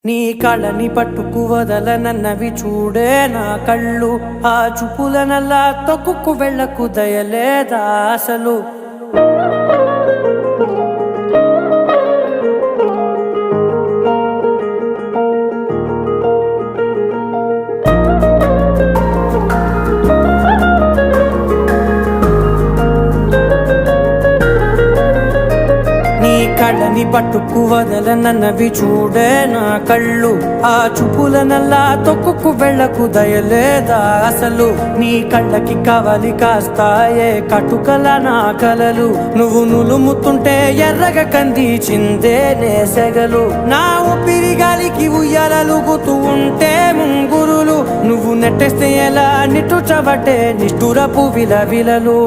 నీ కళని పట్టుకు వదలనన్నవి చూడే నా కళ్ళు. ఆ చూపులనల్లా తొక్కుకు వెళ్ళకు దయలేదా అసలు. కళ్ళని పట్టుకు వదలనన్నవి చూడే నా కళ్ళు. ఆ చూపులనల్లా తొక్కుకు వెళ్ళకు దయలేదా అసలు. నీ కళ్ళకి కవలి కాస్తాయే కటుకల నా కలలు. నువ్వు నులుముతుంటే ఎర్రగ కందిచిందే నేసెగలు. నా ఊపిరి గాలికి ఉయ్యాలలుగుతూ ఉంటే ముంగురులు. నువ్వు నెట్టేస్తే ఎలా నిట్టుచబట్టే నిష్ఠురపు విలవిలలు.